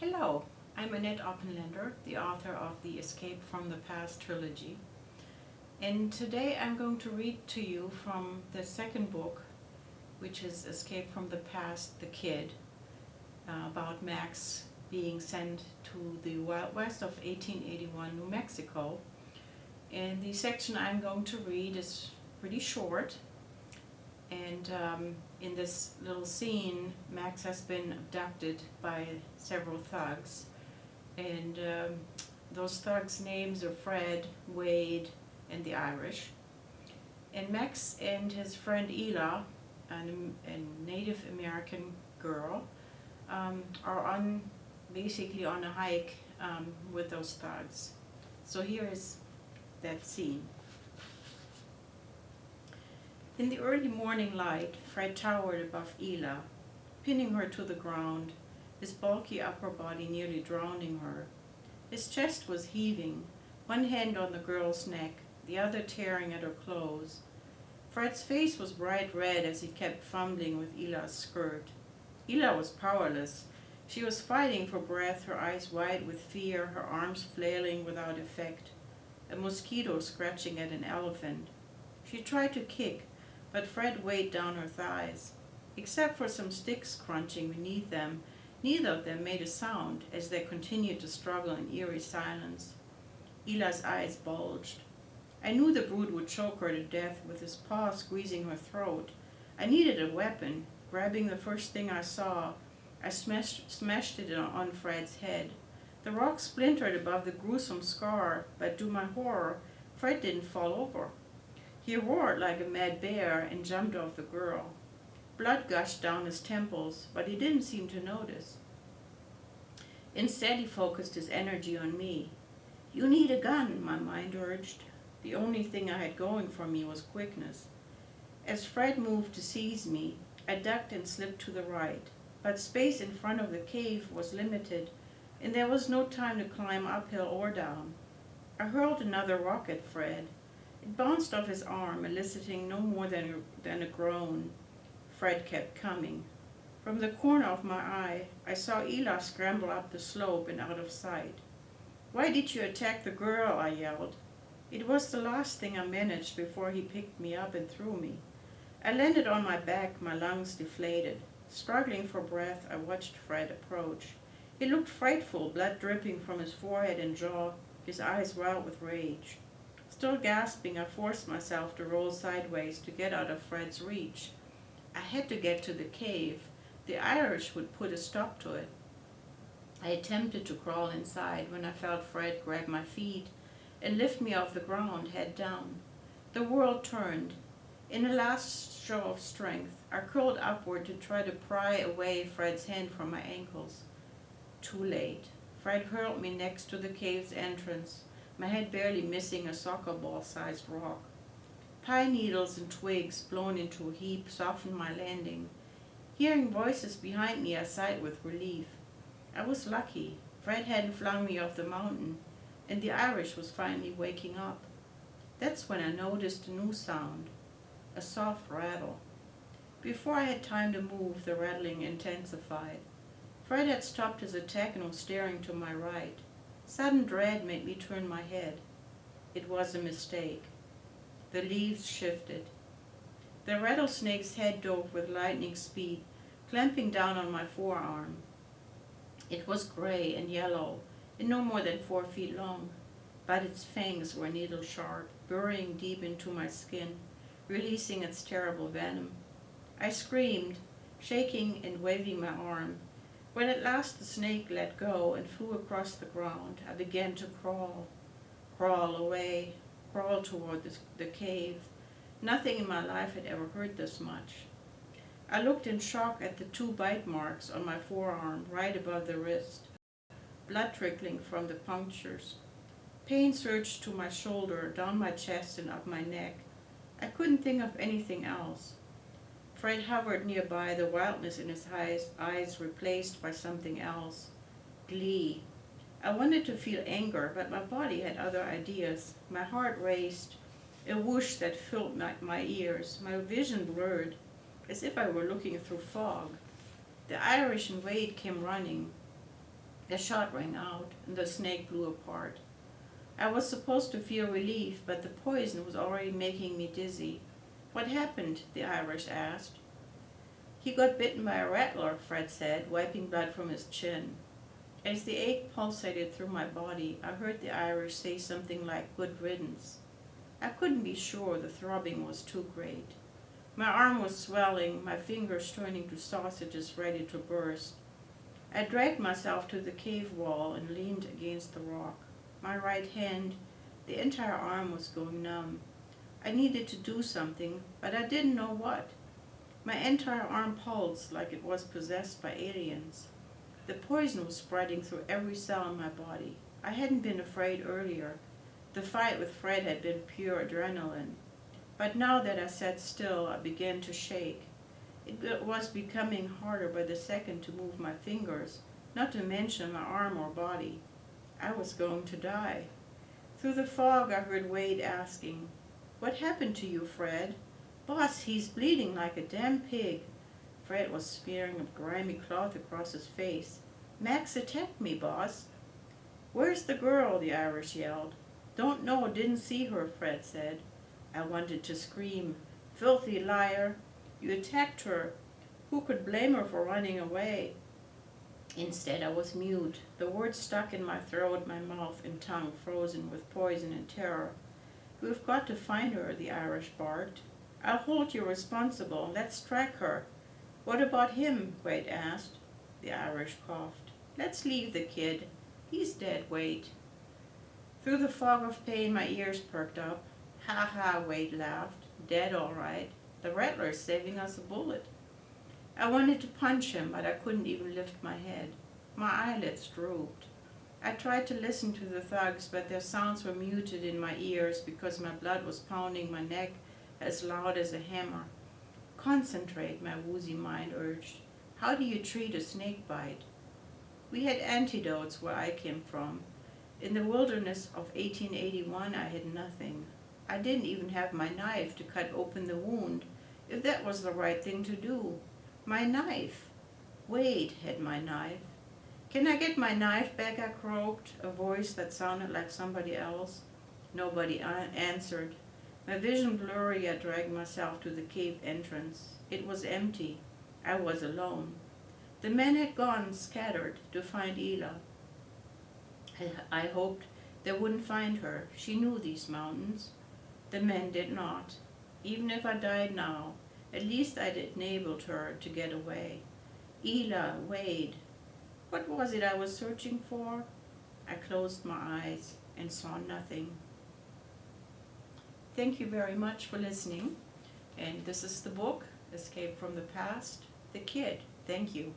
Hello, I'm Annette Oppenlander, the author of the Escape from the Past trilogy. And today I'm going to read to you from the second book, which is Escape from the Past, the Kid, about Max being sent to the Wild West of 1881 New Mexico. And the section I'm going to read is pretty short. And in this little scene, Max has been abducted by several thugs. And those thugs' names are Fred, Wade, and the Irish. And Max and his friend Ela, a Native American girl, are basically on a hike with those thugs. So here is that scene. In the early morning light, Fred towered above Ela, pinning her to the ground, his bulky upper body nearly drowning her. His chest was heaving, one hand on the girl's neck, the other tearing at her clothes. Fred's face was bright red as he kept fumbling with Ela's skirt. Ela was powerless. She was fighting for breath, her eyes wide with fear, her arms flailing without effect. A mosquito scratching at an elephant. She tried to kick, but Fred weighed down her thighs. Except for some sticks crunching beneath them, neither of them made a sound as they continued to struggle in eerie silence. Ela's eyes bulged. I knew the brute would choke her to death with his paw squeezing her throat. I needed a weapon. Grabbing the first thing I saw, I smashed it on Fred's head. The rock splintered above the gruesome scar, but to my horror, Fred didn't fall over. He roared like a mad bear and jumped off the girl. Blood gushed down his temples, but he didn't seem to notice. Instead, he focused his energy on me. You need a gun, my mind urged. The only thing I had going for me was quickness. As Fred moved to seize me, I ducked and slipped to the right, but space in front of the cave was limited, and there was no time to climb uphill or down. I hurled another rock at Fred. It bounced off his arm, eliciting no more than a groan. Fred kept coming. From the corner of my eye, I saw Ela scramble up the slope and out of sight. Why did you attack the girl? I yelled. It was the last thing I managed before he picked me up and threw me. I landed on my back, my lungs deflated. Struggling for breath, I watched Fred approach. He looked frightful, blood dripping from his forehead and jaw, his eyes wild with rage. Still gasping, I forced myself to roll sideways to get out of Fred's reach. I had to get to the cave. The Irish would put a stop to it. I attempted to crawl inside when I felt Fred grab my feet and lift me off the ground, head down. The world turned. In a last show of strength, I curled upward to try to pry away Fred's hand from my ankles. Too late. Fred hurled me next to the cave's entrance, my head barely missing a soccer ball-sized rock. Pine needles and twigs blown into a heap softened my landing. Hearing voices behind me, I sighed with relief. I was lucky. Fred hadn't flung me off the mountain, and the Irish was finally waking up. That's when I noticed a new sound, a soft rattle. Before I had time to move, the rattling intensified. Fred had stopped his attack and was staring to my right. Sudden dread made me turn my head. It was a mistake. The leaves shifted. The rattlesnake's head dove with lightning speed, clamping down on my forearm. It was gray and yellow, and no more than 4 feet long, but its fangs were needle-sharp, burrowing deep into my skin, releasing its terrible venom. I screamed, shaking and waving my arm. When at last the snake let go and flew across the ground, I began to crawl away, crawl toward the cave. Nothing in my life had ever hurt this much. I looked in shock at the 2 bite marks on my forearm, right above the wrist, blood trickling from the punctures. Pain surged to my shoulder, down my chest and up my neck. I couldn't think of anything else. Fred hovered nearby, the wildness in his eyes replaced by something else. Glee. I wanted to feel anger, but my body had other ideas. My heart raced, a whoosh that filled my ears. My vision blurred, as if I were looking through fog. The Irish and Wade came running. The shot rang out, and the snake blew apart. I was supposed to feel relief, but the poison was already making me dizzy. What happened? The Irish asked. He got bitten by a rattler, Fred said, wiping blood from his chin. As the ache pulsated through my body, I heard the Irish say something like good riddance. I couldn't be sure, the throbbing was too great. My arm was swelling, my fingers turning to sausages ready to burst. I dragged myself to the cave wall and leaned against the rock. My right hand, the entire arm was going numb. I needed to do something, but I didn't know what. My entire arm pulsed like it was possessed by aliens. The poison was spreading through every cell in my body. I hadn't been afraid earlier. The fight with Fred had been pure adrenaline. But now that I sat still, I began to shake. It was becoming harder by the second to move my fingers, not to mention my arm or body. I was going to die. Through the fog, I heard Wade asking, "What happened to you, Fred?" "Boss, he's bleeding like a damn pig." Fred was smearing a grimy cloth across his face. "Max attacked me, boss." "Where's the girl?" the Irish yelled. "Don't know, didn't see her," Fred said. I wanted to scream, "Filthy liar! You attacked her. Who could blame her for running away?" Instead, I was mute, the words stuck in my throat, my mouth and tongue frozen with poison and terror. "We've got to find her," the Irish barked. "I'll hold you responsible. Let's track her." "What about him?" Wade asked. The Irish coughed. "Let's leave the kid. He's dead, Wade." Through the fog of pain, my ears perked up. "Ha ha," Wade laughed. "Dead, all right. The rattler's saving us a bullet." I wanted to punch him, but I couldn't even lift my head. My eyelids drooped. I tried to listen to the thugs, but their sounds were muted in my ears because my blood was pounding my neck as loud as a hammer. "Concentrate," my woozy mind urged. "How do you treat a snake bite?" We had antidotes where I came from. In the wilderness of 1881, I had nothing. I didn't even have my knife to cut open the wound, if that was the right thing to do. My knife! Wade had my knife. "Can I get my knife back?" I croaked, a voice that sounded like somebody else. Nobody answered. My vision blurry, I dragged myself to the cave entrance. It was empty. I was alone. The men had gone, scattered, to find Ela. I hoped they wouldn't find her. She knew these mountains. The men did not. Even if I died now, at least I'd enabled her to get away. Ela, Wade. What was it I was searching for? I closed my eyes and saw nothing. Thank you very much for listening. And this is the book, Escape from the Past, The Kid. Thank you.